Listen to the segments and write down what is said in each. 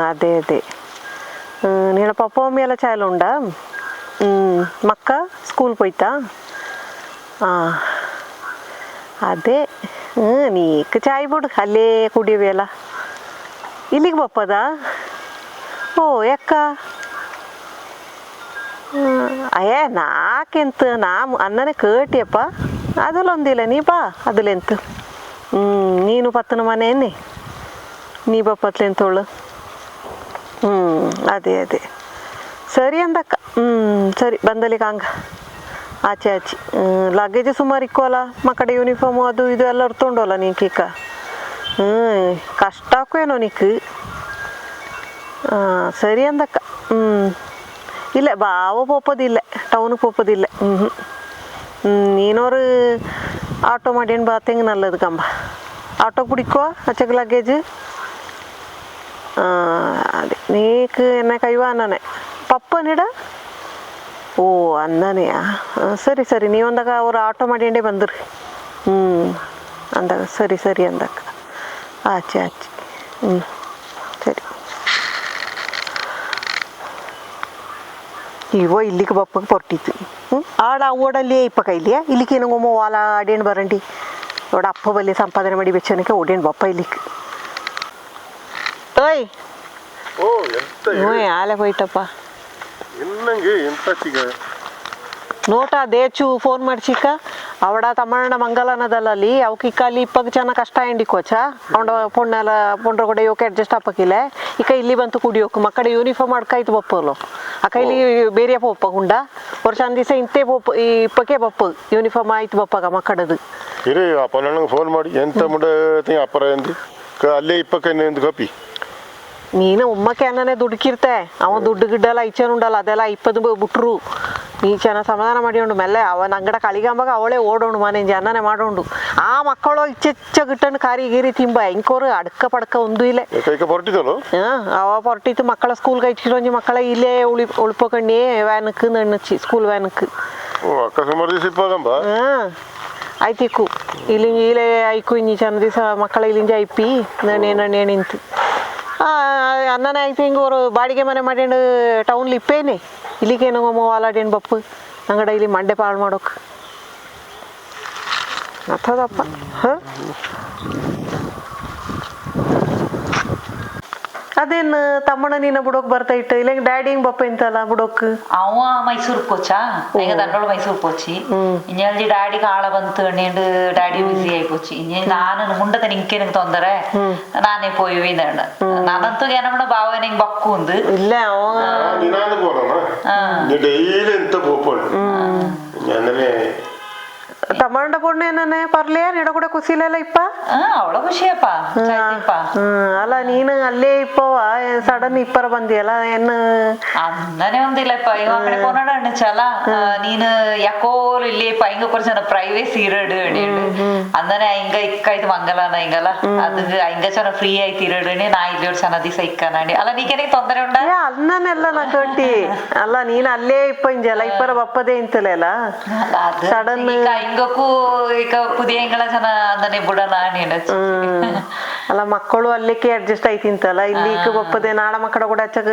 అదే అదే నేను పప్ప మమ్మీ ಎಲ್ಲ ಚಾಯಲ್ಲ ಉಂಡ ಮಕ್ಕ ಸ್ಕೂಲ್ ಹೋಯ್ತಾ ಅದೇ ನೀಕ್ ಚಾಯ್ ಬಿಡು ಅಲ್ಲೇ ಕುಡಿಯವೆಲ್ಲ ಇಲ್ಲಿಗೆ ಬಪ್ಪದ ಓ ಯಾಕ ಅಯ್ಯ ನಾಕೆಂತ ನಾ ಅನ್ನನೇ ಕೇಟಿಯಪ್ಪ ಅದಲ್ಲೊಂದಿಲ್ಲ ನೀ ಬಾ ಅದಲೆಂತ ನೀನು ಪತ್ತನ ಮನೆಯನ್ನೇ ನೀ ಬಪ್ಪತ್ಲೆಂತೋಳು ಅದೇ ಅದೇ ಸರಿ ಅಂದಕ್ಕ ಸರಿ ಬಂದಲಿಕ್ಕೆ ಹಂಗ ಆಚೆ ಆಚೆ ಲಗೇಜ್ ಸುಮಾರು ಇಕ್ಕೋಲ್ಲ ಮಕ್ಕಳ ಯೂನಿಫಾರ್ಮು ಅದು ಇದು ಎಲ್ಲ ಇರ್ತೊಂಡಲ್ಲ ನೀಕೀಕ ಕಷ್ಟ ಆಕೇನೋ ನೀಕು ಸರಿ ಅಂದಕ್ಕ ಇಲ್ಲ ಬಾವ ಪೋಪದಿಲ್ಲ ಟೌನಿಗೆ ಪೋಪದಿಲ್ಲ ನೀನೋರು ಆಟೋ ಮಾಡೇನು ಬಾತೆಂಗೆ ನಲ್ಲದು ಕಂಬ ಆಟೋ பிடிக்கோ அச்சக்கு லக்கேஜ் ಅದೇ ನೀಕ್ ಎನ್ನ ಕೈವ ಅನ್ನನೆ ಪಪ್ಪನಿಡ ಓ ಅನ್ನನೆಯಾ ಸರಿ ಸರಿ ನೀವೊಂದಾಗ ಅವ್ರು ಆಟೋ ಮಾಡಿಂಡೇ ಬಂದ್ರಿ ಅಂದಾಗ ಸರಿ ಸರಿ ಅಂದಕ್ಕ ಆಚೆ ಆಚೆ ಸರಿ ಇವೋ ಇಲ್ಲಿಗೆ ಬಪ್ಪಗೆ ಪೊಟ್ಟಿತ್ತು ಆಡ ಓಡಲ್ಲಿ ಇಪ್ಪ ಕೈಲಿಯಾ ಇಲ್ಲಿಗೆ ಏನಂಗೊಮ್ಮ ವಾಲ ಆಡೇನು ಬರಂಡಿ ನೋಡ ಅಪ್ಪ ಬಲ್ಲಿ ಸಂಪಾದನೆ ಮಾಡಿ ಬೆಚ್ಚನಕ್ಕೆ ಓಡೇನು ಬಪ್ಪ ಇಲ್ಲಿಗೆ ಓಯ್ ಆಲೆ ಹೋಯ್ತಪ್ಪ ನೋಟ ದೇಚು ಫೋನ್ ಮಾಡ್ಸಿಕ್ಕ ಅವಡ ತಮ್ಮಣ್ಣ ಮಂಗಲನದಲ್ಲಿ ಅವಕಿಕ್ಕ ಅಲ್ಲಿ ಇಪ್ಪಗೆ ಚೆನ್ನಾಗಿ ಕಷ್ಟ ಎಂಡಿಕೋಚ ಅವನ ಪೊಣ್ಣೆಲ್ಲ ಪೊಂಡ್ರ ಕೂಡ ಯೋಕೆ ಅಡ್ಜಸ್ಟ್ ಆಪಕ್ಕಿಲ್ಲ ಇಕ್ಕ ಇಲ್ಲಿ ಬಂತು ಕುಡಿಯೋಕೆ ಮಕ್ಕಳ ಯೂನಿಫಾರ್ಮ್ ಮಾಡ್ಕಾಯ್ತು ಬಪ್ಪಲು ಆ ಕೈಲಿ ಬೇರೆ ಪೋಪ ಗುಂಡ ವರ್ಷ ಅಂದ್ ದಿವಸ ಇಂತೆ ಪೋಪ ಈ ಇಪ್ಪಕ್ಕೆ ಬಪ್ಪ ಯೂನಿಫಾರ್ಮ್ ಆಯ್ತು ಬಪ್ಪಾಗ ಮಕ್ಕಳದು ಇರೇ ಅಪ್ಪ ನನಗೆ ಫೋನ್ ಮಾಡಿ ಎಂತ ಮುಡ ಅಪ್ಪರ ಎಂದಿ ಅಲ್ಲೇ ಇಪ್ಪಕ್ಕೆ ಎಂದು ಕಪಿ ನೀನು ಉಮ್ಮಕ್ಕೆ ಅನ್ನನೇ ದುಡ್ಕಿರ್ತೆ ಅವ ದುಡ್ಡು ಗಿಡ್ಡೆಲ್ಲ ಇಚ್ಚೇನು ಉಂಡಲ್ಲ ಅದೆಲ್ಲ ಇಪ್ಪತ್ತು ಬಿಟ್ರು ನೀ ಚೆನ್ನಾಗಿ ಸಮಾಧಾನ ಮಾಡಿಕೊಂಡು ಮೆಲ್ಲೆ ಅವನ ಅಂಗಡ ಕಳಿಗಂಬಾಗ ಅವಳೇ ಓಡೋಣು ಮನೆ ಅನ್ನನೇ ಮಾಡೋಂಡು ಆ ಮಕ್ಕಳು ಇಚ್ಚೆಚ್ಚ ಗಿಟ್ಟನ್ನು ಕಾರಿ ಗೀರಿ ತಿಂಬ ಹೆಂಕೋರು ಅಡ್ಕ ಪಡ್ಕ ಒಂದು ಇಲ್ಲ ಅವ ಹೊರಟಿತ್ತು ಮಕ್ಕಳ ಸ್ಕೂಲ್ಗೆ ಇಟ್ಕೊಂಡಿ ಮಕ್ಕಳ ಇಲ್ಲೇ ಉಳ್ಪಕಣ್ಣಿ ವ್ಯಾನಕ್ಕೆ ನಣ್ಣಚ್ಚಿ ಸ್ಕೂಲ್ ವ್ಯಾನಕ್ಕೆ ಆಯ್ತಿಕ್ಕು ಇಲ್ಲಿ ಇಲ್ಲೇ ಐಕು ಇನ್ನಿ ಚೆನ್ನ ದಿವಸ ಮಕ್ಕಳ ಇಲ್ಲಿಂದ ಐಪಿ ನಣ್ಣೆ ನಿಂತು ಅನ್ನನೇ ಆಯ್ತು ಹಿಂಗೆ ಅವರು ಬಾಡಿಗೆ ಮನೆ ಮಾಡ್ಯಂಡು ಟೌನ್ಲಿ ಇಪ್ಪೇನೆ ಇಲ್ಲಿಗೇನು ವಾಲಾಡೇನು ಬಪ್ಪು ಅಂಗಡ ಇಲ್ಲಿ ಮಂಡೆ ಪಾಳು ಮಾಡೋಕೆ ಮತ್ತದಪ್ಪ ಅದೇನು ತಮ್ಮಣ್ಣ ನೀನ ಬಿಡೋಕ್ ಬರ್ತಾ ಇಟ್ಟು ಇಲ್ಲ ಡ್ಯಾಡಿ ಹಿಂಗ್ ಬಪ್ಪ ಇಂತಲ್ಲ ಬಿಡೋಕ್ ಅವ ಮೈಸೂರು ಪೋಚಾ ಈಗ ದಂಡೋಳು ಮೈಸೂರು ಪೋಚಿ ಇನ್ನೆಲ್ಲಿ ಡ್ಯಾಡಿಗೆ ಆಳ ಬಂತು ಎಣ್ಣೆಂಡು ಡ್ಯಾಡಿ ಬಿಸಿ ಆಯ್ಪೋಚಿ ಇನ್ನೇ ನಾನು ಮುಂಡದ ನಿಂಕೆ ನಂಗೆ ತೊಂದರೆ ನಾನೇ ಪೋಯಿ ನಾನಂತೂ ಏನಮ್ಮನ ಬಾವ ನಿಂಗೆ ಬಕ್ಕು ಒಂದು ಇಲ್ಲ ತಮ್ಮಂಡ ಪೊಣ್ಣೆ ಏನೇ ಪರ್ಲಿಯ ನಿಡ ಕೂಡ ಕುಸಿಲೆಲ್ಲ ಇಪ್ಪ ಅವಳ ಖುಷಿಯಪ್ಪ ಅಲ್ಲ ನೀನು ಅಲ್ಲೇ ಇಪ್ಪವ ಸಡನ್ ಇಪ್ಪರ ಬಂದಿಯಲ್ಲ ಏನು ಅನ್ನನೇ ಒಂದಿಲ್ಲಪ್ಪ ಇವ ಕಡೆ ಕೊನಡ ಅಣ್ಣಚಲ ನೀನು ಯಾಕೋರು ಇಲ್ಲಿ ಹಿಂಗ ಕೊರ್ಚನ ಪ್ರೈವೇಸಿ ಇರಡು ಅಂದನೆ ಹಿಂಗ ಇಕ್ಕಾಯ್ತು ಮಂಗಲನ ಹಿಂಗಲ್ಲ ಅದು ಹಿಂಗ ಚೆನ್ನ ಫ್ರೀ ಆಯ್ತು ಇರಡು ನಾ ಇಲ್ಲಿ ಚೆನ್ನ ದಿವಸ ಇಕ್ಕನಾಡಿ ಅಲ್ಲ ನೀಕೇನೆ ತೊಂದರೆ ಉಂಡ ಅನ್ನನೆಲ್ಲ ನಾ ಕಟ್ಟಿ ಅಲ್ಲ ನೀನು ಅಲ್ಲೇ ಇಪ್ಪ ಇಂಜಲ್ಲ ಇಪ್ಪರ ಬಪ್ಪದೇ ಇಂತಲೆಲ್ಲ ಸಡನ್ ಹಿಂಗಕ್ಕೂ ಈಗ ಪುದಿಯ ಹಿಂಗಳ ಚೆನ್ನ ಅಂದನೆ ಬುಡನ ಅಲ್ಲ ಮಕ್ಕಳು ಅಲ್ಲಿಕ್ಕೆ ಅಡ್ಜಸ್ಟ್ ಆಯ್ತಿಂತಲ್ಲ ಇಲ್ಲಿ ಈಗ ಬಪ್ಪದೆ ನಾಳ ಮಕ್ಕಳ ಕೂಡ ಹಚ್ಚಕ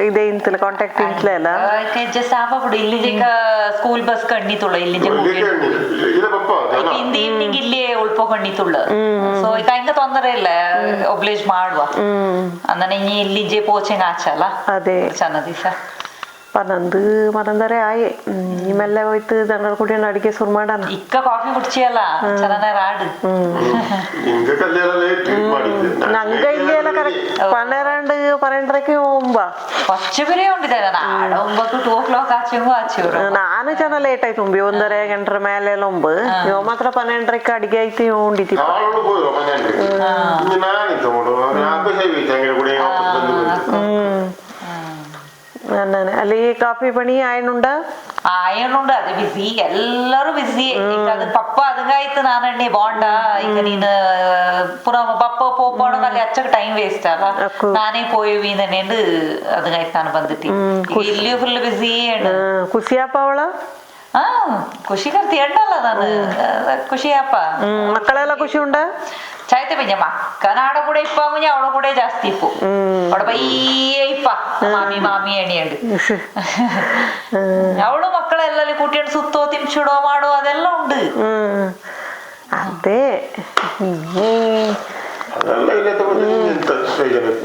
ಇದೆ ಇಂತಲ್ಲ ಕಾಂಟ್ಯಾಕ್ಟ್ ಇಂತಲೇ ಅಲ್ಲ ಅಡ್ಜಸ್ಟ್ ಆಪಬಿಡು ಇಲ್ಲಿ ಈಗ ಸ್ಕೂಲ್ ಬಸ್ ಕಣ್ಣಿತುಳ್ಳ ಇಲ್ಲಿ ಹಿಂದಿ ಈವ್ನಿಂಗ್ ಇಲ್ಲಿ ಉಳ್ಪೋ ಕಣ್ಣಿತುಳ್ಳ ಸೊ ಈಗ ಹಿಂಗ ತೊಂದರೆ ಇಲ್ಲ ಒಬ್ಲೇಜ್ ಮಾಡುವ ಅಂದನೆ ಇಲ್ಲಿ ಜೆ ಪೋಚೆಂಗ್ ಆಚಲ್ಲ ಅದೇ ಚೆನ್ನ ದಿವಸ ಪನ್ನೊಂದು ಮರಂದರೆ ಆಯೆ ನಿಮ್ಮೆಲ್ಲ ಹೋಯ್ತು ಜನರ ಕೂಡ ಅಡಿಗೆ ಶುರು ಮಾಡೋಣ ಇಕ್ಕ ಕಾಫಿ ಕುಡ್ಚಿಯಲ್ಲ ಚೆನ್ನಾಗಿ ರಾಡು ನಂಗ ಇಲ್ಲಿ ಎಲ್ಲ ಕರೆಕ್ಟ್ 12 ಒಂಬ ಫಸ್ಟ್ ಬೇರೆ ಉಂಟಿದೆ ನಾಡ 9 2 o'clock ಆಚೆವು ನಾನು ಚೆನ್ನ ಲೇಟ್ ಆಯ್ತು 1:30 ಗಂಟರ ಮೇಲೆ ಒಂಬ ಇವ ಮಾತ್ರ 12 ಅಡಿಗೆ ಆಯ್ತು ಉಂಡಿತಿ ಅಲ್ಲಿ ಕಾಫಿ ಪಣಿ ಆಯನುಂಡ ಆಯನುಂಡ ಅದು ಬಿಸಿ ಎಲ್ಲರೂ ಬಿಸಿ ಈಗ ಅದು ಪಪ್ಪ ಅದಂಗಾಯ್ತು ನಾನಣ್ಣೆ ಬಾಂಡ ಈಗ ನೀನು ಪುನಃ ಪಪ್ಪ ಪೋಪೋಣ ಅಲ್ಲಿ ಹಚ್ಚಕ್ ಟೈಮ್ ವೇಸ್ಟ್ ಅಲ್ಲ ನಾನೇ ಪೋಯ್ವಿ ನೆಂಡು ಅದಂಗಾಯ್ತು ನಾನು ಬಂದಿಟ್ಟಿ ಇಲ್ಲಿ ಫುಲ್ ಬಿಸಿ ಖುಷಿಯಪ್ಪ ಅವಳ ಖುಷಿ ಕರ್ತಿ ಎಣ್ಣಲ್ಲ ನಾನು ಖುಷಿಯಪ್ಪ ಮಕ್ಕಳೆಲ್ಲ ಖುಷಿ ಉಂಡ ചായത്തെ പിന്നെ മക്കനാടെ കൂടെ ഇപ്പൊ കുഞ്ഞ അവളെ കൂടെ ജാസ്തി ഇപ്പൊ അവിടെ പയ്യെ ഇപ്പ മാമി എണിയുണ്ട് അവള് മക്കളെല്ലാം കൂട്ടിയിട്ട് സുത്തോ തിരിച്ചിടോ മാടോ അതെല്ലാം ഉണ്ട് ಅದೇ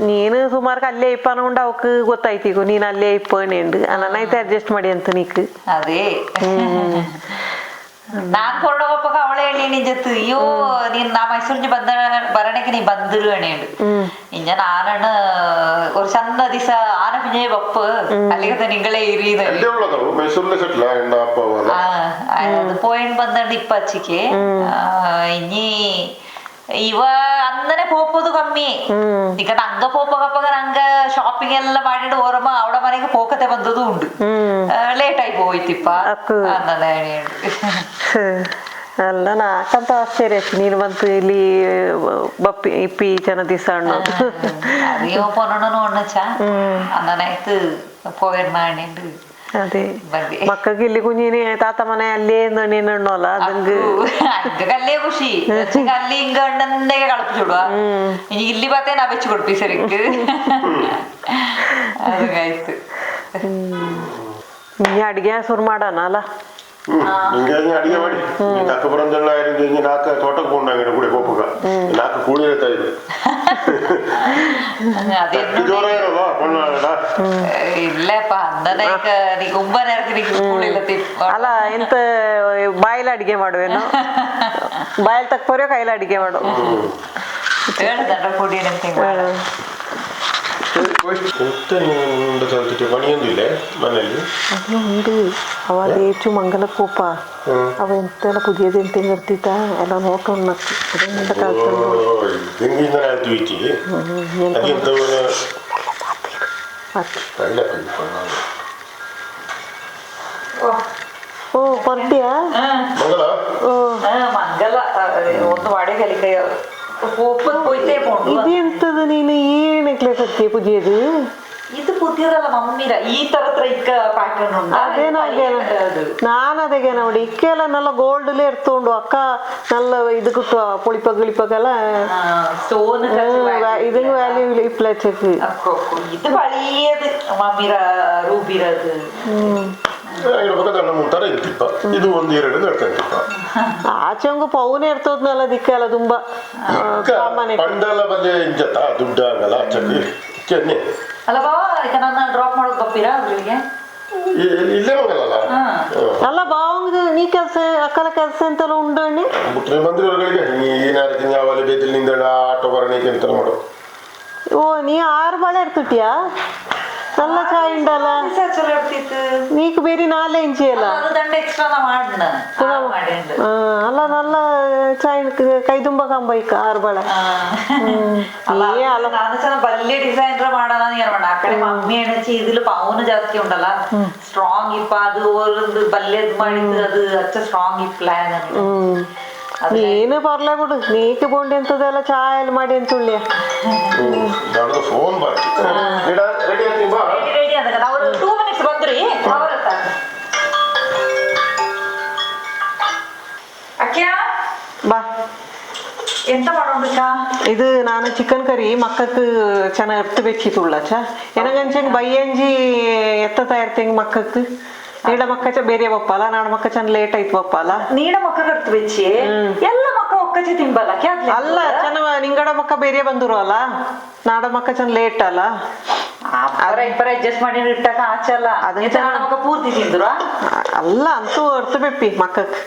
ನೀನು ಸುಮಾರು ಅಲ್ಲೇ ಇಪ್ಪ ಅನ್ಕೊಂಡು ಅವಕ್ ಗೊತ್ತಾಯ್ತೀಗ ನೀನ್ ಅಲ್ಲೇ ಇಪ್ಪನೇಂಡು ಅನ್ನೈತೆ ಅಡ್ಜಸ್ಟ್ ಮಾಡಿ ಅಂತ ನೀಕ್ ಅದೇ ನಾನ್ ಕೊಂಡೋಗಪ್ಪ ಅವಳೆ ಹೇಳಿ ನಿಜತ್ತು ಅಯ್ಯೋ ನೀನ್ ನಾ ಮೈಸೂರಿಗೆ ಬರಣಕ್ಕೆ ನೀ ಬಂದಿರು ಅಣಿಯುಂಡು ಇಂಜ ನಾನಣ್ಣ ഒരു ചന്ത ದಿವಸ ಆನ ಪಿಂಜೆ ಬಪ್ಪ ಅಲ್ಲಿಗೆ ನಿಂಗಳೇ ಇರಿದ അത് പോയിന്റ് ಬಂದಂಡು ಇಪ್ಪ ಅಚ್ಚಿಕೆ ഇനി ಇವ ಅಂದನೆ ಪೋಪದು ಕಮ್ಮಿ ಈಗ ನಂಗ ಪೋಪಗಪ್ಪಗ ನಂಗ ಶಾಪಿಂಗ್ ಎಲ್ಲ ಮಾಡಿಟ್ಟು ಓರಮ್ಮ ಅವಳ ಮನೆಗೆ ಪೋಕತೆ ಬಂದದು ಉಂಟು ಲೇಟ್ ಆಗಿ ಹೋಯ್ತಿಪ್ಪ ಅನ್ನದ ಅಲ್ಲ ನಾಕಂತ ಆಶ್ಚರ್ಯ ನೀನು ಬಂತು ಇಲ್ಲಿ ಬಪ್ಪಿ ಇಪ್ಪಿ ಜನ ದಿವಸ ಅನ್ನೋದು ಅಯ್ಯೋ ಪೊನ್ನಣ್ಣನು ಒಣ್ಣಚ್ಚ ಅನ್ನನಾಯ್ತು ಪೋಯಣ್ಣ ಅಣ್ಣಿಂಡು അതെ മക്കൾക്ക് ഇല്ലി കുഞ്ഞിന് താത്ത മനെ അല്ലേ നീണോല്ല അതെങ്ക് കല്ലേ ಖುಷಿ കല്ലി ഇങ്ക അണ്ണന്റെ കളിപ്പിച്ചുടുക ഇനി ഇല്ലി പാത്തേന വെച്ച് കൊടുപ്പി ശരിക്ക് അത് കഴിത്ത് ഇനി അടിക്കാൻ സുർ ಮಾಡಾನ ಅಲ್ಲ ಅಡಿಗೆ ಮಾಡಿ ಅಕ್ಕಪುರಂದೆಲ್ಲ ನಾಲ್ಕು ತೋಟಕ್ಕೆ ಕೊಂಡು ಅಂಗಡಿ ಕೂಡ ಹೋಗ್ಬೇಕ ನಾಲ್ಕು ಕೂಡಿ ಇರ್ತಾ ಇದೆ ಜೋರ ಇರೋದ ಇಲ್ಲಪ್ಪ ಅಂದನೆ ನೀ ತುಂಬ ನೆರಕ್ಕೆ ಕೂಳಿಲ್ಲ ಅಲ್ಲ ಎಂತ ಬಾಯಲ್ಲಿ ಅಡಿಗೆ ಮಾಡುವೇನು ಬಾಯಲ್ಲಿ ತಕ್ಕೋರೆ ಕೈಲಿ ಅಡಿಗೆ ಮಾಡು ಹೇಳ್ದಂಡ ಕೂಡಿ പണിയൊന്നുമില്ലേ മണലിൽ ഉണ്ട് അവ തേച്ചു മംഗലക്കൂപ്പ അവ എന്തെല്ലാം പുതിയത് എന്തെങ്കിലും എടുത്തിട്ടാ എല്ലാം നോക്കണം അതെന്താ ഓ പൊറത്തിയാ ಮಂಗಲ ಒಂದು ವಾಡೆ ಕಲಿಕೆಯ ഇത് എന്തത് നീന് ഈ നെക്ലേസ് എത്തിയ പുതിയത് ഇത് പുതിയതല്ല മമ്മിര ഈ തരത്ര ഇക്ക ಪ್ಯಾಟರ್ನ್ ഉണ്ട് ನಾನದೇಗೆ ನೋಡಿ ಇಕ್ಕೆಲ್ಲ ನಲ್ಲ ಗೋಲ್ಡ್ ಎರ್ತುಂಡು ಅಕ್ಕ ನಲ್ಲ ಇದು കിട്ടുക പൊളിപ്പ കിളിപ്പൊക്കെಲ್ಲ സ്റ്റോൺ ഇതിന് വാല്യൂ ഇല്ല ഇപ്ലേച്ചക്ക് ഇത് പഴയത് മമ്മിര ರೂಬಿರದು ಇದು ಒಂದು ಎರಡು ನಡ್ಕೊಂಡಿಪ್ಪ ಆಚೆ ಹಂಗ ಪೌನೆ ಇರ್ತದಲ್ಲ ದಿಕ್ಕೆಲ್ಲ ತುಂಬಾ ಪಂಡೆಲ್ಲ ಬಲ್ಲೆ ಇಂಜತ್ತ ದುಡ್ಡು ಆಗಲ್ಲ ಆಚೆ ಚೆನ್ನೆ ಅಲ್ಲ ಬಾವ ಈಗ ನನ್ನ ಡ್ರಾಪ್ ಮಾಡೋದು ಬಪ್ಪಿರಾ ಅವ್ರಿಗೆ ಇಲ್ಲೇ ಹೋಗಲ್ಲ ಅಲ್ಲ ಬಾವಂಗ ನೀ ಕೆಲಸ ಅಕ್ಕಲ ಕೆಲಸ ಎಂತೆಲ್ಲ ಉಂಡು ಬಿಟ್ರೆ ಮಂದಿರಗಳಿಗೆ ಏನಾರು ಯಾವಲ್ಲಿ ಬೇದಲ್ಲಿ ನಿಂದ ಆಟೋ ಬರಣಿಕೆ ಅಂತ ಮಾಡು ಓ ನೀ 6 ಬಾಳೆ ಇರ್ತಿಟ್ಯಾ നല്ല ചായ ഉണ്ടല്ല നീക്ക് പേര് 4 ഇഞ്ച് അല്ല അല്ല നല്ല ചായ കൈതുമ്പ കമ്പൈക്ക 6 ಬಾಳೆ വലിയ ഡിസൈനർ ಮಾಡಾನ ಆ ಕಡೆ ಮಮ್ಮಿ ಎಣಚಿ ಇದಿಲು ಪೌನು ಜಾಸ್ತಿ ಉಂಟಲ್ಲ ಸ್ಟ್ರಾಂಗ್ ಇಪ್ಪ ಅದು ಒಂದು ಬಲ್ಲೆದ್ ಮಾಡಿದ್ದು ಅದು ಅಚ್ಚ ಸ್ಟ್ರಾಂಗ್ ಈ ಪ್ಲಾನ್ ನೀನು ಬರ್ಲೇ ಬಿಡು ನೀಕೆ ಬೋಂಡಿ ಅಂತದೆಲ್ಲ ಚಾಯ್ ಎಲ್ಲ ಮಾಡಿ ಅಂತ ಉಳ್ಳಿಯ ಫೋನ್ ರೆಡಿ ಅದ ಅವರು 2 ಮಿನಿಟ್ಸ್ ಬಂದ್ರಿ ಅಕ್ಕಿಯ ಬಾ ಎಂತ ಮಾಡೋಣ ಇದು ನಾನು ಚಿಕನ್ ಕರಿ ಮಕ್ಕಕ್ಕೆ ಚೆನ್ನಾಗಿ ಎತ್ತು ಬೆಚ್ಚಿತುಳ್ಳಚ್ಚ ಎನಗಂಚಂಗ್ ಬಯ್ಯಂಜಿ ಎತ್ತ ತಯಾರ್ತಂಗ್ ಮಕ್ಕಕ್ಕೆ ನೀಡ ಮಕ್ಕ ಬೇರೆ ಬಪ್ಪಲ್ಲ ನಾಡ ಮಕ್ಕ ಚೆನ್ನ ಲೇಟ್ ಆಯ್ತು ಬಪ್ಪಲ್ಲ ನೀಡ ಮಕ್ಕ ಕರ್ತು ಬೆಚ್ಚಿ ಎಲ್ಲ ಮಕ್ಕ ಒಕ್ಕಚ್ಚಿ ತಿಂಬಲ್ಲ ಅಲ್ಲ ಚೆನ್ನ ನಿಂಗಡ ಮಕ್ಕ ಬೇರೆ ಬಂದ್ರು ಅಲ್ಲ ನಾಡ ಮಕ್ಕ ಚೆನ್ನ ಲೇಟ್ ಅಲ್ಲ ಇಬ್ಬರ ಅಡ್ಜಸ್ಟ್ ಮಾಡಿ ಇಟ್ಟಾಕ ಆಚಲ್ಲ ನಾಡ ಮಕ್ಕ ಪೂರ್ತಿ ತಿಂದ್ರು ಅಲ್ಲ ಅಂತೂ ಅರ್ಥ ಬೆಪ್ಪಿ ಮಕ್ಕಕ್ಕೆ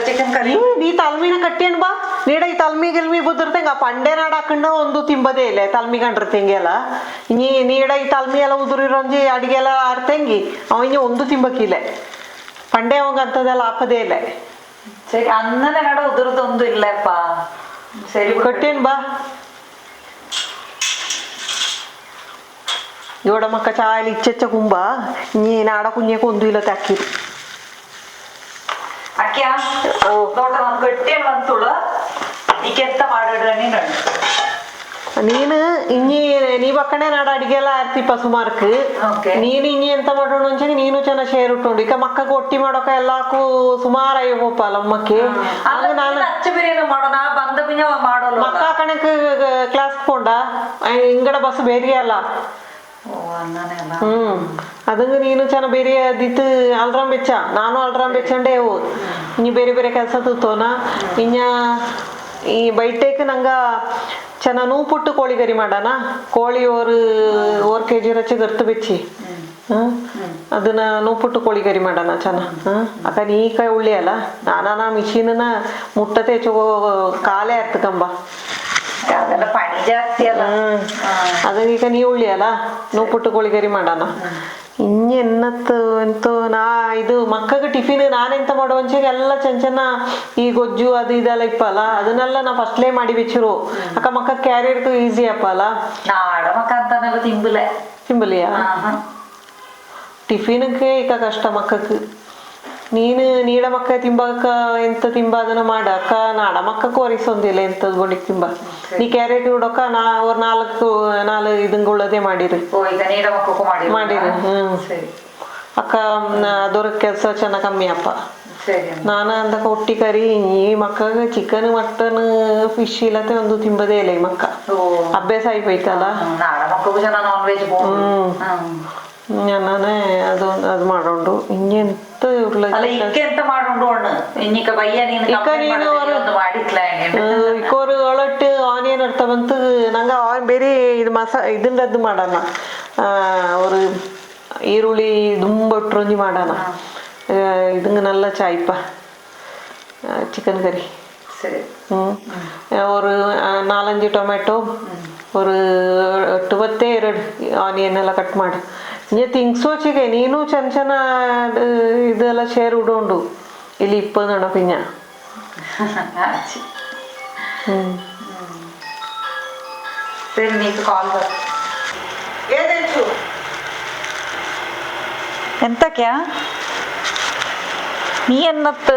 ಚಿಕನ್ ಕರಿ ನೀ ತಲ್ಮಿನ ಕಟ್ಟಿಯನ್ ಬಾ ನೀಡ ಈ ತಲ್ಮಿ ಗಿಲ್ಮಿ ಬುದ್ದಿರ್ತಂಗ ಪಂಡೆ ನಾಡ ಹಾಕೊಂಡ ಒಂದು ತಿಂಬದೇ ಇಲ್ಲ ತಲ್ಮಿ ಕಂಡಿರ್ತಂಗೆಲ್ಲ ನೀಡ ಈ ತಲ್ಮಿ ಎಲ್ಲ ಉದುರಿರೋಂಜಿ ಅಡಿಗೆ ಎಲ್ಲ ಆಡ್ತಂಗಿ ಅವ ಇನ್ನು ಒಂದು ತಿಂಬಕ್ಕಿಲ್ಲ ಪಂಡೆ ಅವಂಗ ಅಂತದೆಲ್ಲ ಹಾಕದೇ ಇಲ್ಲ ಸರಿ ಅನ್ನನೇ ನಡ ಉದುರದೊಂದು ಇಲ್ಲಪ್ಪ ಸರಿ ಕಟ್ಟಿಯನ್ ಬಾ ಇವಡ ಮಕ್ಕ ಚಾಯಲಿ ಇಚ್ಚೆಚ್ಚ ಕುಂಬ ನೀ ನಾಡ ಕುഞ്ഞേക്ക് ഒന്നുമില്ല താക്കിರು ಅಕ್ಕಿಯ ತೋಟ ನಾನು ಕಟ್ಟಿ ಅಂತುಳ ಈಗ ಎಂತ ಮಾಡಿಡ್ರೆ ನೀನು ನೀನು ಇನ್ನಿ ನೀ ಪಕ್ಕನೆ ನಾಡ ಅಡಿಗೆ ಎಲ್ಲ ಆರ್ತಿಪ್ಪ ಸುಮಾರ್ಕ್ Okay. ನೀನು ಇನ್ನಿ ಎಂತ ಮಾಡೋಣ ಅಂಚೆ ನೀನು ಚೆನ್ನಾಗಿ ಶೇರ್ ಉಂಟು ಈಗ ಮಕ್ಕಗೆ ಒಟ್ಟಿ ಮಾಡೋಕ ಎಲ್ಲಾಕು ಸುಮಾರು ಅಯ್ಯೋ ಹೋಪ ಅಲ್ಲ ಅಮ್ಮಕ್ಕೆ ಹಂಗ ನಾನು ಅಚ್ಚ ಬಿರಿಯಾನಿ ಮಾಡೋಣ ಬಂದ ಪಿಂಜ ಮಾಡೋಲ್ಲ ಮಕ್ಕ ಕಣಕ್ ಕ್ಲಾಸ್ ಕೊಂಡ ಇಂಗಡ ಬಸ್ ಬೇರೆ ಅಲ್ಲ ಅದಂಗ ನೀನು ಚೆನ್ನಾಗಿ ಬೇರೆ ಅದಿತ್ತು ಅಲ್ರಾಮ್ ಬೆಚ್ಚ ನಾನು ಅಲ್ರಾಮ್ ಬೆಚ್ಚಂಡೆ ಇನ್ನು ಬೇರೆ ಬೇರೆ ಕೆಲಸ ತೂತೋನ ಇನ್ನ ಈ ಬೈಟೇಕ್ ನಂಗ ಚೆನ್ನಾಗಿ ನೂ ಪುಟ್ಟು ಕೋಳಿ ಕರಿ ಮಾಡಣ ಕೋಳಿ ಓರ್ ಕೆಜಿ ರಚ್ಚ ಗರ್ತು ಬೆಚ್ಚಿ ಅದನ್ನ ನೂ ಪುಟ್ಟು ಕೋಳಿ ಕರಿ ಮಾಡೋಣ ಚೆನ್ನಾ ಅಕ್ಕ ನೀ ಕೈ ಉಳ್ಳಿ ಅಲ್ಲ ನಾನಾ ಮಿಷಿನ್ನ ಮುಟ್ಟತೆ ಚಗೋ ಕಾಲೇ ಕಂಬ ಅದೆಲ್ಲ ಪಣಿ ಜಾಸ್ತಿ ಅಲ್ಲ ಅದೀಗ ನೀ ಉಳ್ಳಿ ಅಲ್ಲ ನೂ ಪುಟ್ಟು ಕೋಳಿ ಕರಿ ಮಾಡೋಣ ಇನ್ನೆನ್ನತ್ತು ಎಂತೋ ಇದು ಮಕ್ಕಗೆ ಟಿಫಿನ್ ನಾನೆಂತ ಮಾಡುವಂಚೆಗೆ ಎಲ್ಲ ಚೆನ್ನ ಈ ಗೊಜ್ಜು ಅದು ಇದೆಲ್ಲ ಇಪ್ಪಲ್ಲ ಅದನ್ನೆಲ್ಲ ನಾ ಫಸ್ಟ್ಲೇ ಮಾಡಿ ಬೆಚ್ಚಿರು ಅಕ್ಕ ಮಕ್ಕ ಕ್ಯಾರಿಯರ್ ಈಸಿ ಅಪ್ಪ ಅಲ್ಲ ನಾಡ ಮಕ್ಕ ಅಂತಾನೆಲ್ಲ ತಿಂಬಲಿಯಾ ಟಿಫಿನ್ಗೆ ಈಗ ಕಷ್ಟ ಮಕ್ಕಕ್ಕೆ ನೀನು ನೀಡ ಮಕ್ಕ ತಿಂಬಕ್ಕ ಎಂತ ತಿಂಬ ಅದನ್ನ ಮಾಡ ಅಕ್ಕ ನಾಡ ಮಕ್ಕಕ್ಕೆ ಒರಿಸೊಂದಿಲ್ಲ ಎಂತದ್ ಗೊಂಡಿಗೆ ತಿಂಬ ನೀ ಕ್ಯಾರೆಟ್ ಉಡೋಕ ಅವ್ರ ನಾಲ್ಕು ಇದಂಗುಳ್ಳದೇ ಮಾಡಿರಿ ಮಾಡಿರಿ ಅಕ್ಕ ಅದರ ಕೆಲಸ ಚೆನ್ನಾಗಿ ಕಮ್ಮಿ ಅಪ್ಪ ನಾನು ಅಂದಕ ಒಟ್ಟಿ ಕರಿ ಈ ಮಕ್ಕಗೆ ಚಿಕನ್ ಮಟನ್ ಫಿಶ್ ಇಲ್ಲತ್ತೆ ಒಂದು ತಿಂಬದೇ ಇಲ್ಲ ಈ ಮಕ್ಕ ಅಭ್ಯಾಸ ಆಯ್ತಲ್ಲ ഞാനാണ് അത് ಮಾಡೋಂಡು ಇನ್ನೆಂತ ಇಕ್ಕೋರು ಒಳಟ್ಟು ಆನಿಯನ್ ಅರ್ಥ ಬಂತು ನಂಗೆ ಬೇರೆ ಇದು ಇದನ್ನದ್ದು ಮಾಡೋಣ ஒரு ಈರುಳ್ಳಿ ದುಂಬಟ್ರೊಂಜಿ ಮಾಡೋಣ ಇದಂಗೆ ನಲ್ಲ ಚಾಯ್ಪ ಚಿಕನ್ ಕರಿ ஒரு 4-5 ಟೊಮೆಟೊ ஒரு 22 ಆನಿಯನ್ ಎಲ್ಲ ಕಟ್ ಮಾಡಿ ನೀ ತಿಂಗ್ಸೋಚಿಗೆ ನೀನು ಚೆನ್ನ ಇದೆಲ್ಲ ಶೇರ್ ಉಡೋಂಡು ಇಲ್ಲಿ 20 ಅಣ್ಣ ಪಿಂಜ ಸರಿ ನೀಕು ಕಾಲ್ ಬರ್ ಎಂತಕ್ಯಾ ನೀ ಎನ್ನತ್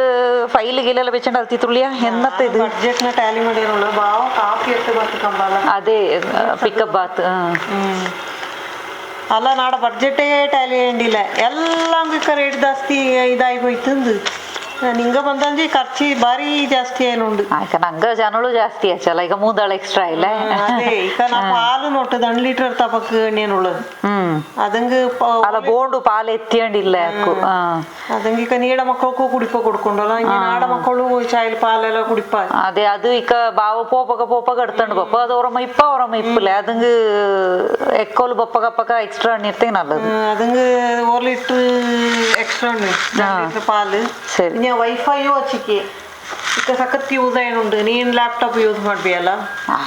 ಫೈಲ್ ಗಿಲೆಲ್ಲ ಬೆಚ್ಚಂಡು ಅಲ್ತಿ ತುಳಿಯ ಎನ್ನತ್ ಇದು ಬಡ್ಜೆಟ್ನ ಟ್ಯಾಲಿ ಮಾಡಿರೋಣ ಬಾವ ಕಾಫಿ ಎತ್ತು ಬಾತ್ ಕಂಬಲ್ಲ ಅದೇ ಪಿಕಪ್ ಬಾತ್ ಅಲ್ಲ ನಾಡ ಬಡ್ಜೆಟೇ ಟ್ಯಾಲಿ ಏನಿಲ್ಲ ಎಲ್ಲ ರೇಟ್ ಜಾಸ್ತಿ ಇದಾಗಿ ಹೋಯ್ತಂದು ನಿಂಗ ಬಂದಂಜಿ ಖರ್ಚಿ ಬಾರಿ ಜಾಸ್ತಿ ಏನುಂಡು ಆಯ್ಕ ನಂಗ ಜನಗಳು ಜಾಸ್ತಿ ಆಚಲ್ಲ ಈಗ 3 ಎಕ್ಸ್ಟ್ರಾ ಇಲ್ಲ ಅದೇ ಈಗ ನಾ ಪಾಲು ನೋಟದ 1 ಲೀಟರ್ ತಪಕ್ ಎಣ್ಣೆನುಳ್ಳದು ಅದಂಗ ಅಲ್ಲ ಬೋಂಡು ಪಾಲು ಎತ್ತಿಯಂಡಿಲ್ಲ ಯಾಕು ಅದಂಗ ಈಗ ನೀಡ ಮಕ್ಕಳಕ್ಕೂ ಕುಡಿಪ ಕೊಡ್ಕೊಂಡಲ್ಲ ಹಿಂಗೆ ನಾಡ ಮಕ್ಕಳು ಚಾಯ್ಲ್ ಪಾಲೆಲ್ಲ ಕುಡಿಪ ಅದೇ ಅದು ಈಗ ಬಾವ ಪೋಪಗ ಎಡ್ತಂಡು ಬಪ್ಪ ಅದು ಅವರಮ್ಮ ಇಪ್ಪಲೆ ಅದಂಗ ಎಕ್ಕೋಲು ಬಪ್ಪಗಪ್ಪಗ ಎಕ್ಸ್ಟ್ರಾ ಎಣ್ಣೆ ಇರ್ತೇನೆ ನಲ್ಲದು ಅದಂಗ 1 ಲೀಟರ್ ಎಕ್ಸ್ಟ್ರಾ ಲೀಟರ್ ಪಾಲು ಸರಿ ವೈಫೈಯು ಹಚ್ಚಿಕೆ ಈಗ ಸಖತ್ ಯೂಸ್ ಏನುಂಡು ನೀನ್ ಲ್ಯಾಪ್ಟಾಪ್ ಯೂಸ್ ಮಾಡ್ಬಿಯಲ್ಲ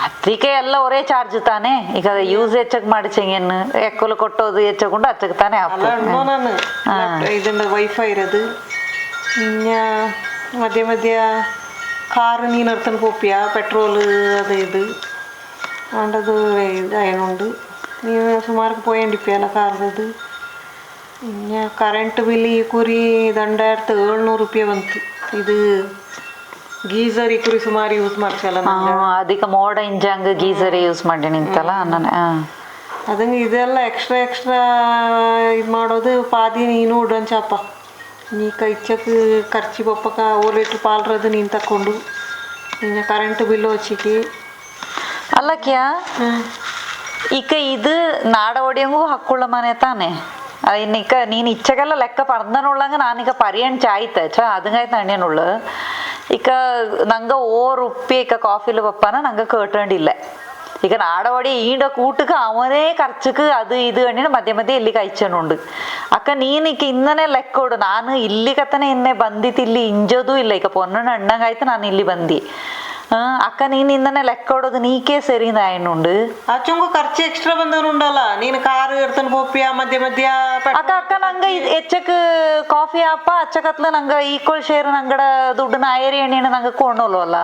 ಅದಕ್ಕೆ ಎಲ್ಲ ಒರೇ ಚಾರ್ಜ್ ತಾನೆ ಈಗ ಯೂಸ್ ಹೆಚ್ಚಕ್ ಮಾಡಿ ಚೆಂಗೇನು ಎಕ್ಕಲು ಕೊಟ್ಟೋದು ಹೆಚ್ಚಕೊಂಡು ಹಚ್ಚಕ್ ತಾನೆ ನಾನು ಇದನ್ನ ವೈಫೈ ಇರೋದು ಇನ್ನ ಮಧ್ಯ ಕಾರ್ ನೀನು ಅರ್ಥನ್ ಪೋಪಿಯ ಪೆಟ್ರೋಲ್ ಅದು ಇದು ಅಂಡದು ಇದು ಏನುಂಡು ನೀವು ಸುಮಾರು ಪೋಯಂಡಿಪ್ಪಿಯಲ್ಲ ಕಾರ್ದದು ಇನ್ನು ಕರೆಂಟ್ ಬಿಲ್ ಈ ಕುರಿ 2700 ರೂಪಾಯಿ ಬಂತು ಇದು ಗೀಸರ್ ಈ ಕುರಿ ಸುಮಾರು ಯೂಸ್ ಮಾಡ್ಸಲ್ಲ ಅದಕ್ಕೆ ಮೋಡ ಇಂಜಂಗ್ ಗೀಸರ್ ಯೂಸ್ ಮಾಡಿ ನಿಂತಲ್ಲ ನಾನು ಅದಂಗೆ ಇದೆಲ್ಲ ಎಕ್ಸ್ಟ್ರಾ ಇದು ಮಾಡೋದು ಪಾದಿ ನೀನು ಉಡಂಚಪ್ಪ ನೀ ಕೈಚಕ್ಕೆ ಖರ್ಚಿ ಬಪ್ಪಕ 1 ಲೀಟ್ರ್ ಪಾಲ್ರದು ನೀನು ತಕೊಂಡು ಇನ್ನು ಕರೆಂಟ್ ಬಿಲ್ಲು ಹಚ್ಚಿಕಿ ಅಲ್ಲಕ್ಯಾ ಈಗ ಇದು ನಾಡ ಒಡಿಯಂಗೂ ಹಕ್ಕುಳ್ಳ ಮನೆ ತಾನೆ ಇನ್ನಿಕ ನೀನು ಇಚ್ಚಗೆಲ್ಲ ಲೆಕ್ಕ ಪರ್ದನುಳ್ಳಂಗೆ ನಾನೀಗ ಪರಿಯಣ್ ಚಾಯ್ತ ಅದಂಗಾಯ್ತು ಅಣ್ಣನುಳ್ಳು ಈಗ ನಂಗೆ ರೂಪಾಯಿ ಈಗ ಕಾಫಿಲು ಬಪ್ಪನ ನಂಗೆ ಕೇಟಂಡಿಲ್ಲ ಈಗ ನಾಡವಡಿ ಈಂಡ ಕೂಟಕ್ಕೆ ಅವನೇ ಖರ್ಚಕ್ಕೆ ಅದು ಇದು ಅಣ್ಣಿನ ಮಧ್ಯೆ ಇಲ್ಲಿ ಕೈಚನುಂಡು ಅಕ್ಕ ನೀನು ಈಗ ಇನ್ನನೇ ಲೆಕ್ಕ ಕೊಡು ನಾನು ಇಲ್ಲಿ ಕತ್ತನೆ ಇನ್ನೇ ಬಂದಿತ್ತು ಇಲ್ಲಿ ಇಂಜೋದು ಇಲ್ಲ ಈಗ ಪೊನ್ನಣ್ಣ ಅಣ್ಣಂಗಾಯ್ತು ನಾನು ಇಲ್ಲಿ ಬಂದಿ ಅಕ್ಕ ನೀನ್ ಇಂದನೆ ಲೆಕ್ಕ ಕೊಡೋದು ನೀಕೆ ಸರಿ ನಾಯನುಂಡು ಅಚ್ಚಂಗು ಖರ್ಚು ಎಕ್ಸ್ಟ್ರಾ ಬಂದವನುಂಡಲ್ಲ ನೀನು ಕಾರ್ ಇರ್ತನ ಪೋಪಿಯ ಮಧ್ಯ ಅಕ್ಕ ನಂಗ ಹೆಚ್ಚಕ್ ಕಾಫಿ ಅಪ್ಪ ಅಚ್ಚಕತ್ಲ ನಂಗ ಈಕ್ವಲ್ ಶೇರ್ ನಂಗಡ ದುಡ್ಡು ನಾಯರಿ ಎಣ್ಣೆನ ನಂಗ ಕೊಂಡೋಲ್ವಲ್ಲ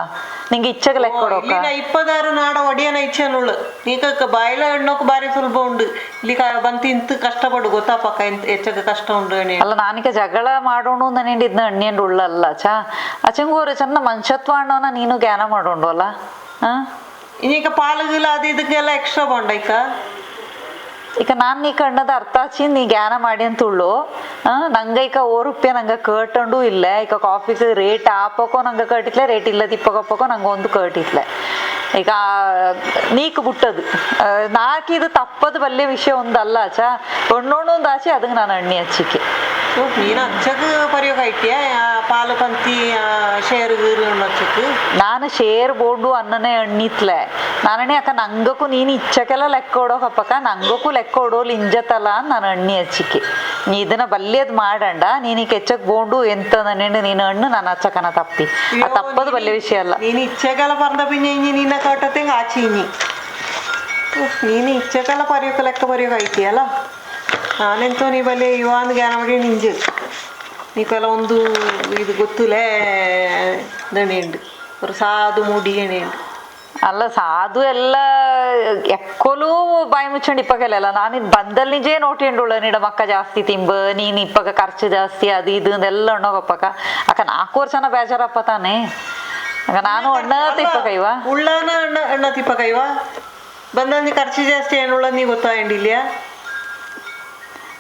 ನಿಂಗೆ ಇಚ್ಚಕ್ ಲೆಕ್ಕ ಕೊಡೋಕ 26 ನಾಡ ಒಡಿಯನ ಇಚ್ಛೆನುಳ್ಳು ನೀಕ ಬಾಯಿಲ ಎಣ್ಣೋಕ್ ಬಾರಿ ಸುಲಭ ಉಂಡು ಇಲ್ಲಿ ಬಂತು ಇಂತ ಕಷ್ಟಪಡು ಗೊತ್ತಾಪಕ್ಕ ಹೆಚ್ಚಕ ಕಷ್ಟ ಉಂಡು ಎಣ್ಣೆ ಅಲ್ಲ ನಾನಿಕ ಜಗಳ ಮಾಡೋಣ ನನೇಂಡಿದ್ನ ಎಣ್ಣೆಂಡು ಉಳ್ಳಲ್ಲ ಚಾ ಅಚ್ಚಂಗು ಚೆನ್ನ ಮನುಷ್ಯತ್ವ ಅಣ್ಣವನ ನೀನು ಜ್ಞಾನ ಮಾಡೋಣ ಅಲ್ಲ ಇನ್ನೀಗ ಪಾಲುಗಿಲ್ಲ ಅದು ಇದಕ್ಕೆಲ್ಲ ಎಕ್ಸ್ಟ್ರಾ ಬಾಂಡ ಈಗ ನಾನು ನೀ ಕಣ್ಣದ ಅರ್ಥ ಹಚ್ಚಿ ನೀ ಜ್ಞಾನ ಮಾಡಿ ಅಂತುಳ್ಳು ನಂಗೆ ಈಗ ₹1 ನಂಗೆ ಕಟ್ಟಂಡು ಇಲ್ಲ ಈಗ ಕಾಫಿಗೆ ರೇಟ್ ಆಪಕ್ಕೋ ನಂಗೆ ಕಟ್ಟಿತ್ಲೆ ರೇಟ್ ಇಲ್ಲ ತಿಪ್ಪಗಪ್ಪಕ್ಕೋ ನಂಗೆ ಒಂದು ಕಟ್ಟಿತ್ಲೆ ಈಗ ನೀಕ್ ಬಿಟ್ಟದು ನಾಕಿ ಇದು ತಪ್ಪದ ಬಲ್ಲೆ ವಿಷಯ ಒಂದಲ್ಲ ಆಚಾ ಒಣ್ಣೊಣ್ಣು ಒಂದು ಆಚೆ ಅದಕ್ಕೆ ನಾನು ಎಣ್ಣೆ ಹಚ್ಚಿಕೆ ನೀನು ಹಚ್ಚಕ್ಕೆ ಪರಿಯೋಗ ಐತಿಯ ಪಾಲು ಪಂತಿ ಶೇರ್ ಗೀರು ಹಚ್ಚಕ್ಕೆ ನಾನು ಶೇರ್ ಬೋರ್ಡು ಅನ್ನನೇ ಎಣ್ಣಿತ್ಲೆ ನಾನಣ್ಣೆ ಅಕ್ಕ ನಂಗಕ್ಕೂ ನೀನು ಇಚ್ಚಕ್ಕೆಲ್ಲ ಲೆಕ್ಕ ಕೊಡೋಕಪ್ಪಕ್ಕ ನಂಗಕ್ಕೂ ಲೆಕ್ಕ ಕೊಡೋಲ್ ಇಂಜತ್ತಲ್ಲ ನಾನು ಎಣ್ಣೆ ಹಚ್ಚಿಕೆ ನೀ ಇದನ್ನ ಬಲ್ಯದ್ ಮಾಡಂಡ ನೀನೀಗ ಹೆಚ್ಚಕ್ ಬೋಂಡು ಎಂತ ನನ್ನೆಣ್ಣೆ ನೀನು ಹಣ್ಣು ನಾನು ಹಚ್ಚಕನ ತಪ್ಪಿ ಆ ತಪ್ಪದ ಬಲ್ಲೆ ವಿಷಯ ಅಲ್ಲ ನೀನು ಇಚ್ಚಕ್ಕೆಲ್ಲ ಪರ್ದ ಪಿಂಜಿ ನಿನ್ನ ಕಟ್ಟತ್ತೆ ಆಚಿ ನೀನು ಇಚ್ಚಕ್ಕೆಲ್ಲ ಪರಿಯೋಗ ಲೆಕ್ಕ ಪರಿಯೋಗ ಐತಿಯಲ್ಲ ನಾನೆಂತೋ ನೀ ಬಲ್ಲೆ ಇವಾಂದು ಜ್ಞಾನ ಮಾಡಿ ನಿಂಜು ನೀಕೆಲ್ಲ ಒಂದು ಇದು ಗೊತ್ತುಲೇ ದಣಿ ಉಂಡು ஒரு ಸಾದು ಮುಡಿ ಎಣೆ ಉಂಡು ಅಲ್ಲ ಸಾಧು ಎಲ್ಲ ಎಕ್ಕೊಲು ಬಾಯಿ ಮುಚ್ಚಂಡು ಇಪ್ಪಗೆಲ್ಲ ನಾನು ಇದು ಬಂದಲ್ಲಿ ನಿಜೇ ನೋಟಿಂಡುಳ್ಳ ನಿಡ ಮಕ್ಕ ಜಾಸ್ತಿ ತಿಂಬ ನೀನು ಇಪ್ಪಗ ಖರ್ಚು ಜಾಸ್ತಿ ಅದು ಇದು ಎಲ್ಲ ಉಣ್ಣೋಗಪ್ಪಕ್ಕ ಅಕ್ಕ 4 ವರ್ಷನ ಬೇಜಾರಪ್ಪ ತಾನೇ ಅಕ್ಕ ನಾನು ಅಣ್ಣ ತಿಪ್ಪಕೈವ ಉಳ್ಳಾನ ಅಣ್ಣ ತಿಪ್ಪಕೈವ ಬಂದಲ್ಲಿ ಖರ್ಚು ಜಾಸ್ತಿ ಏನುಳ್ಳ ನೀ ಗೊತ್ತಾಯಂಡಿಲ್ಯಾ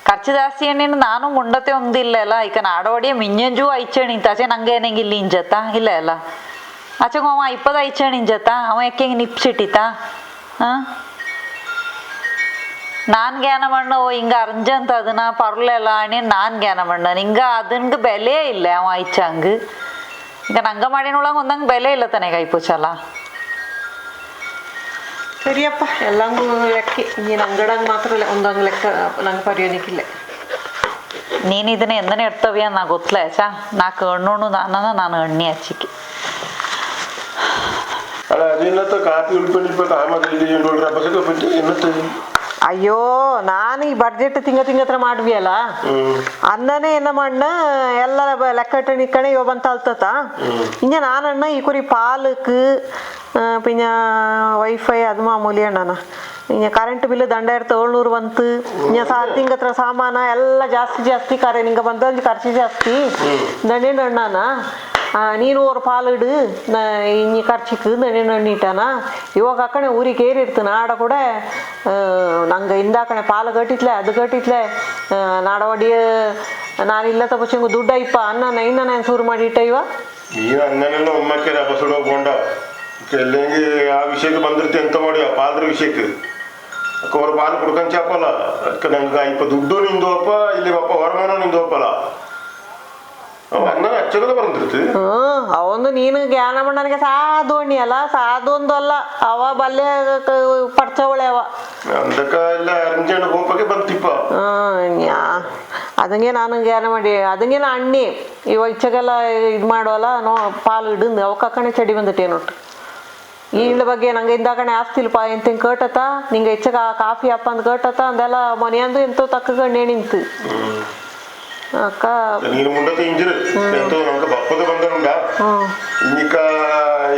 ಖರ್ಚು ಜಾಸ್ತಿ ಎಣ್ಣೆನು ನಾನು ಮುಂಡತೆ ಒಂದಿಲ್ಲ ಅಲ್ಲ ಈಗ ನಾಡೋಡಿಯ ಮಿಂಜಂಜು ಐಚಣಿ ಆಚೆ ನಂಗೆ ಏನಂಗೆ ಇಲ್ಲಿ ಇಂಜತ್ತ ಇಲ್ಲ ಅಲ್ಲ ಆಚೆಗೂ ಅವ 20 ಐಚಣಿ ಇಂಜತ್ತ ಅವ ಯಾಕೆ ನಿಪ್ಸಿಟ್ಟಿತ ನಾನು ಜ್ಞಾನ ಮಣ್ಣು ಹಿಂಗ ಅರ್ಜಂತ ಅದನ್ನ ಪರ್ಲೆಲ್ಲ ಅಣ್ಣೆ ನಾನು ಜ್ಞಾನ ಮಣ್ಣ ಹಿಂಗ ಅದನ್ಗೆ ಬೆಲೆ ಇಲ್ಲ ಅವ ಐಚಂಗ ಈಗ ನಂಗೆ ಮಾಡಿನೊಳಗೆ ಒಂದಂಗೆ ಬೆಲೆ ಇಲ್ಲ ತಾನೆ ಕೈಪುಚ್ಚಲ್ಲ ಸರಿಯಪ್ಪ ಎಲ್ಲಂಗೂ ಲೆಕ್ಕ ನೀನು ಅಂಗಡಂಗೆ ಮಾತ್ರ ಒಂದಂಗೆ ಲೆಕ್ಕ ನಂಗೆ ಪರಿಯೋನಿಕ್ಕಿಲ್ಲ ನೀನು ಇದನ್ನ ಎಂದನೇ ಇಡ್ತವ್ಯ ನಾ ಗೊತ್ತಲ ಚಾ ನಾಲ್ಕು ಹಣ್ಣು ನಾನು ಎಣ್ಣೆ ಹಚ್ಚಿಕೆ ಅಲ್ಲ ಅದೇನತ್ತ ಕಾಫಿ ಉಳ್ಕೊಂಡಿರ್ಬೇಕು ಆಮೇಲೆ ಅಯ್ಯೋ ನಾನು ಈ ಬಡ್ಜೆಟ್ ತಿಂಗತ್ರ ಮಾಡ್ವಿಯಲ್ಲ ಅನ್ನನೇ ಏನ ಮಣ್ಣ ಎಲ್ಲ ಲೆಕ್ಕ ನಿಕ್ಕಣೆ ಇವ ಬಂತ ಅಲ್ತತ ಇನ್ನ ನಾನಣ್ಣ ಈ ಕುರಿ ಪಾಲಕ್ ಪಿನ್ನ ವೈಫೈ ಅದು ಮಾಮೂಲಿ ಅಣ್ಣನ ಇನ್ನ ಕರೆಂಟ್ ಬಿಲ್ ದಂಡ 700 ಬಂತು ಇನ್ನ ತಿಂಗತ್ರ ಸಾಮಾನ ಎಲ್ಲ ಜಾಸ್ತಿ ಕಾರೆ ನಿಂಗೆ ಬಂದ ಖರ್ಚು ಜಾಸ್ತಿ ದಂಡೇಂಡ ಅಣ್ಣನ ನೀನು ஒரு பாலுடு இன்னி கரைச்சிக்கு நன்னிட்டானா ಇವಾಗ ಅಕ್ಕಣೆ ಊರಿಗೆ ಏರಿರ್ತಾನೆ ಆಡ ಕೂಡ ನಂಗೆ ಇಂದಾಕಣೆ ಪಾಲು ಕಟ್ಟಿತ್ಲೆ ಅದು ಕಟ್ಟಿತ್ಲೆ ನಾಡವಾಡಿಯ ನಾನಿಲ್ಲ ತಪ್ಪು ದುಡ್ಡು ಐಪ್ಪ ಅನ್ನ ಇನ್ನ ನಾನು ಶುರು ಮಾಡಿ ಇಟ್ಟ ಇವ ನೀನು ಅನ್ನನೆಲ್ಲ ಒಮ್ಮಕ್ಕೆ ಬಸಡು ಹೋಗ್ಕೊಂಡ ಎಲ್ಲೆಂಗಿ ಆ ವಿಷಯಕ್ಕೆ ಬಂದಿರ್ತಿ ಎಂತ ಮಾಡಿ ಆ ಪಾಲ್ದ್ರ ವಿಷಯಕ್ಕೆ ಅಕ್ಕ ಅವ್ರ ಪಾಲು ಕುಡ್ಕೊಂಡ್ ಚಾಪಲ್ಲ ಅಕ್ಕ ನಂಗೆ ಇಪ್ಪ ದುಡ್ಡು ನಿಂದು ಅಪ್ಪ ಇಲ್ಲಿ ಅಪ್ಪ ವರಮಾನ ನಿಂದು ಅಪ್ಪಲ್ಲ ಅವನು ನೀನು ಜ್ಞಾನ ಮಣ್ಣನಿಗೆ ಸಾಧು ಅಣ್ಣಿ ಅಲ್ಲ ಸಾಧು ಒಂದು ಅಲ್ಲ ಅವ ಬಲ್ಲೆ ಪಡ್ಸವಳೆ ಅವ ಅದಂಗೆ ನಾನು ಜ್ಞಾನ ಮಾಡಿ ಅದಂಗೆ ನಾ ಅಣ್ಣಿ ಇವ ಇಚ್ಚಗೆಲ್ಲ ಇದು ಮಾಡೋಲ್ಲ ಪಾಲು ಇಡಂದು ಅವ ಕಕ್ಕಣೆ ಚಡಿ ಬಂದಿಟ್ಟೇನೊಟ್ಟು ಈಳ ಬಗ್ಗೆ ನಂಗೆ ಇಂದಾಕಣೆ ಆಸ್ತಿಲ್ಪ ಎಂತ ಕೇಟತ ನಿಂಗೆ ಹೆಚ್ಚಗ ಕಾಫಿ ಅಪ್ಪ ಅಂದ್ ಕೇಟತ ಅಂದೆಲ್ಲ ಮನೆಯಂದು ಎಂತೋ ತಕ್ಕಂಡು ನಿಂತು ಅಕ್ಕ ನೀನು ಮುಂಡತೆ ಇಂಜಿರು ಎಂತೋ ನಮ್ಗೆ ಬಪ್ಪದ ಬಂದನುಂಡ ಇನ್ನಿಕ್ಕ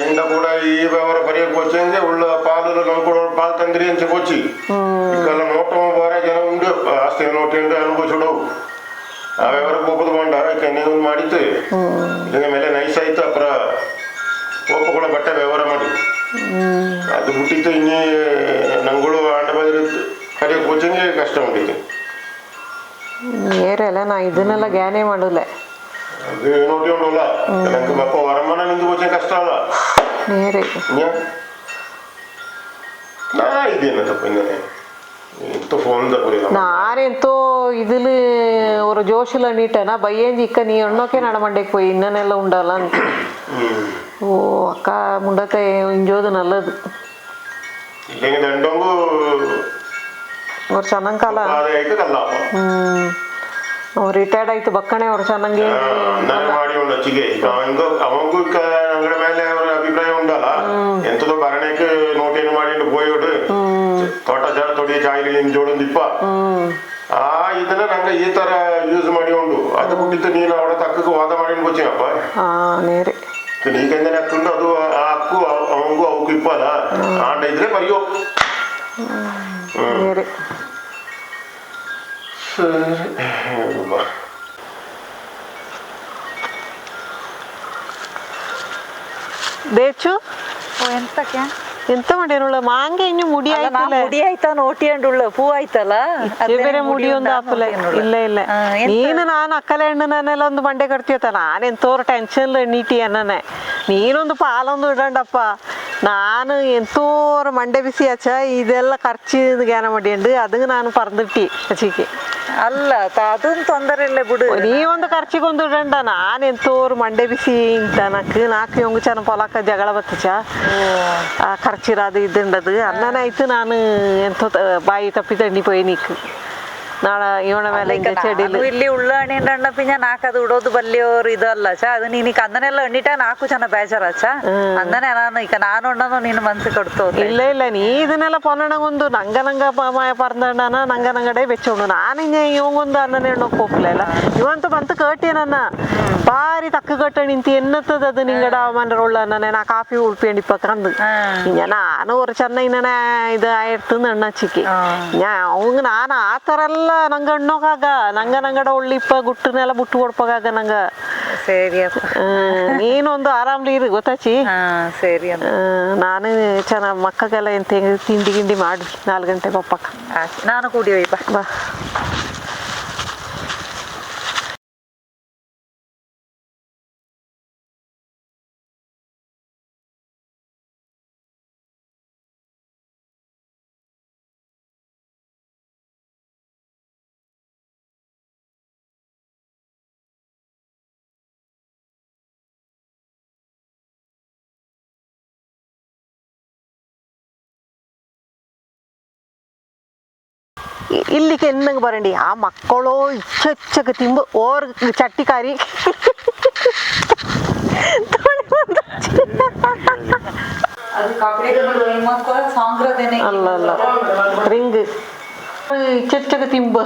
ಇಂದ ಕೂಡ ಈ ವ್ಯವಹಾರ ಬರೆಯಕ್ಕೆ వచ్చేంది ಉಳ್ಳ ಪಾಲು ನಮ್ಗೆ ಪಾಲು ತಂದ್ರಿ ಅಂತ ಕೊಚ್ಚಿ ಇಕ್ಕೆಲ್ಲ ನೋಟ ಬಾರೆ ಜನ ಉಂಡು ಆಸ್ತಿ ನೋಟ ಅನುಭವಿಸೋಡು ಆ ವ್ಯವಹಾರಕ್ಕೆ ಒಪ್ಪದು ಬಂಡ ನೀನು ಮಾಡಿತ್ತು ಇದನ್ನ ಮೇಲೆ ನೈಸ್ ಆಯ್ತು ಅಪ್ರ ಒಪ್ಪಗಳ ಬಟ್ಟೆ ವ್ಯವಹಾರ ಮಾಡಿ ಅದು ಬಿಟ್ಟಿತ್ತು ಇನ್ನೇ ನಂಗಳು ಆಂಡ ಬದಿರ ಕರೆಯಕ್ಕೆ వచ్చేంది ಕಷ್ಟ ಉಂಟಿತ್ತು ಏರಲ್ಲ ನಾ ಇದನ್ನೆಲ್ಲ ಜ್ಞಾನೇ ಮಾಡಲ್ಲ ಅದು ನೋಡಿ ಉಂಡಲ್ಲ ನಂಗೆ ಬಪ್ಪ ವರಮಾನ ನಿಂದು వచ్చే ಕಷ್ಟ ಅಲ್ಲ നേരെ ನಾ ಇದೇನ ತಪ್ಪ ಎಂತ ಫೋನ್ ತಪ್ಪಲಿಲ್ಲ ನಾನೆಂತೋ ഇതില് ഒരു ജോഷില നീട്ടന ബയ്യേഞ്ചി ഇക്ക നീ എണ്ണൊക്കെ നടമണ്ടേക്ക് പോയി ഇന്നെല്ലാം ഉണ്ടല്ല ഓ അക്ക മുണ്ടത്തെ ഇഞ്ചോത് നല്ലത് ഇല്ലെങ്കിൽ രണ്ടോങ്കു ಅವ್ರು ಚೆನ್ನಾಗಲ್ಲ ರಿಟೈರ್ಡ್ ಆಯ್ತು ಬಕ್ಕಣೆ ಅವ್ರು ಚೆನ್ನಾಗಿ ಮಾಡಿ ಉಂಡ ಚಿಗೆ ಅವಂಗೂ ಅಂಗಡ ಮೇಲೆ ಅವರ ಅಭಿಪ್ರಾಯ ಉಂಡಲ್ಲ ಎಂತದೋ ಕಾರಣಕ್ಕೆ ನೋಟೇನು ಮಾಡಿ ಹೋಯೋಡು ತೋಟ ಜಾರ ತೊಡಿ ಚಾಯ್ಲಿ ಜೋಡೊಂದಿಪ್ಪ ಆ ಇದನ್ನ ನಂಗೆ ಈ ತರ ಯೂಸ್ ಮಾಡಿ ಉಂಡು ಅದು ಬಿಟ್ಟಿತ್ತು ನೀನು ಅವಳ ತಕ್ಕಕ್ಕೆ ವಾದ ಮಾಡಿ ಗೊತ್ತಿನಪ್ಪ ನೇರೆ ನೀಕೆಂದರೆ ಅಕ್ಕಂಡು ಅದು ಆ ಅಕ್ಕು ಅವಂಗೂ ಅವಕ್ಕೂ ಇಪ್ಪಲ್ಲ ಆಂಡ ಇದ್ರೆ ಬರೆಯೋ നേരെ ದೇಚು ಎಂತಕ್ಕೆ ಎಂತ ಮಾಡ್ಯಾನುಳ್ಳ ಮಾಂಗೆ ಇನ್ನು ಮುಡಿ ಆಯ್ತಲ್ಲ ಮುಡಿ ಆಯ್ತಾ ನೋಟಿಯಂಡುಳ್ಳ ಪೂ ಆಯ್ತಲ್ಲ ಬೇರೆ ಮುಡಿ ಒಂದು ಆಪಲೆ ಇಲ್ಲ ಇಲ್ಲ ನೀನು ನಾನು ಅಕ್ಕಲೆ ಹಣ್ಣನೆಲ್ಲ ಒಂದು ಮಂಡೆ ಕಟ್ತೀಯತ್ತ ನಾನೆಂತೋರು ಟೆನ್ಷನ್ ನೀಟಿ ಅನ್ನನೆ ನೀನೊಂದು ಪಾಲೊಂದು ಇಡಂಡಪ್ಪ ನಾನು ಎಂತೋರು ಮಂಡೆ ಬಿಸಿ ಆಚ ಇದೆಲ್ಲ ಖರ್ಚು ಜ್ಞಾನ ಮಾಡಿಂಡು ಅದಕ್ಕೆ ನಾನು ಪರ್ದಿಟ್ಟಿ ಹಚ್ಚಿಕೆ ಅಲ್ಲ ಅದೊಂದು ತೊಂದರೆ ಇಲ್ಲ ಬಿಡು ನೀವೊಂದು ಖರ್ಚಿಗೊಂದು ಇಡಂಡ ನಾನು ಎಂತೋರು ಮಂಡೆ ಬಿಸಿ ಇಂತ ನಾಲ್ಕು ಯೊಂಗು ಚೆನ್ನ ಪೊಲಕ್ಕ ಜಗಳ ಬತ್ತಚ ಆ ಖರ್ಚಿರೋದು ಇದ್ದಂಡದು ಅನ್ನನೇ ಆಯ್ತು ನಾನು ಎಂತ ಬಾಯಿ ತಪ್ಪಿ ತಣ್ಣಿ ಪೋಯಿ ನೀಕು ನಾಳೆ ಇವನ ಮೇಲೆ ಹಿಂಗೆ ಚೆಡಿಲು ಇಲ್ಲಿ ಉಳ್ಳಾಣಿ ಅಣ್ಣ ಪಿಂಜ ನಾಕದು ಉಡೋದು ಬಲ್ಲಿಯೋರು ಇದಲ್ಲ ಚ ಅದು ನೀನಿಕ್ ಅಂದನೆಲ್ಲ ಎಣ್ಣಿಟ ನಾಕು ಚೆನ್ನ ಬೇಜಾರ ಚ ಅಂದನೆ ನಾನು ಈಗ ನಾನು ಉಣ್ಣನು ನೀನು ಮನ್ಸು ಕೊಡ್ತೋ ಇಲ್ಲ ಇಲ್ಲ ನೀ ಇದನ್ನೆಲ್ಲ ಪೊನ್ನಣಗೊಂದು ನಂಗ ಪರಂದಣ್ಣನ ನಂಗಡೆ ಬೆಚ್ಚೋಡು ನಾನು ಹಿಂಗೆ ಇವಂಗೊಂದು ಅನ್ನನೇ ಎಣ್ಣೋಕ್ ಹೋಗ್ಲಿಲ್ಲ ಇವಂತೂ ಬಂತು ಕಟ್ಟಿ ನನ್ನ ಬಾರಿ ತಕ್ಕ ಕಟ್ಟ ನಿಂತು ಎನ್ನತ್ತದ ಅದು ನಿಂಗಡ ಮನರೊಳ್ಳ ಅನ್ನನೆ ನಾ ಕಾಫಿ ಉಳ್ಪೇಂಡಿ ಪಕ್ಕಂದು ಹಿಂಗ ನಾನು ஒரு ಚೆನ್ನ ಇನ್ನನೇ ಇದು ಆಯ್ತಂದು ಅಣ್ಣ ಚಿಕ್ಕಿ ಅವಂಗ ನಾನು ಆ ಥರ ಎಲ್ಲ ನಂಗೆ ಅಣ್ಣೋಕಾಗ ನಂಗಡ ಒಳ್ಳಿಪ್ಪ ಗುಟ್ಟನೆಲ್ಲ ಬುಟ್ಟು ಕೊಡ್ಪಾಗ ನಂಗ ಸರಿ ನೀನೊಂದು ಆರಾಮ್ಲಿ ಇರು ಗೊತ್ತಾಚಿ ಸರಿ ನಾನು ಚೆನ್ನಾಗಿ ಮಕ್ಕಗೆಲ್ಲ ಎಂತ ತಿಂಡಿ ಗಿಂಡಿ ಮಾಡಿ 4 ಗಂಟೆಗೆ ಒಪ್ಪಕ್ಕ ನಾನು ಕುಡಿಯೋಯ್ಪ ಬಾ ಇಲ್ಲಿಗೆ ಎನ್ನಂಗೆ ಬರಂಡಿ ಆ ಮಕ್ಕಳು ಇಚ್ಚಕ್ಕೆ ತಿಂಬು ಓರ್ ಚಟ್ಟಿಕಾರಿ ಅಲ್ಲ ಅಲ್ಲ ರಿಂಗ್ ಇಚ್ಚಕ್ಕೆ ತಿಂಬ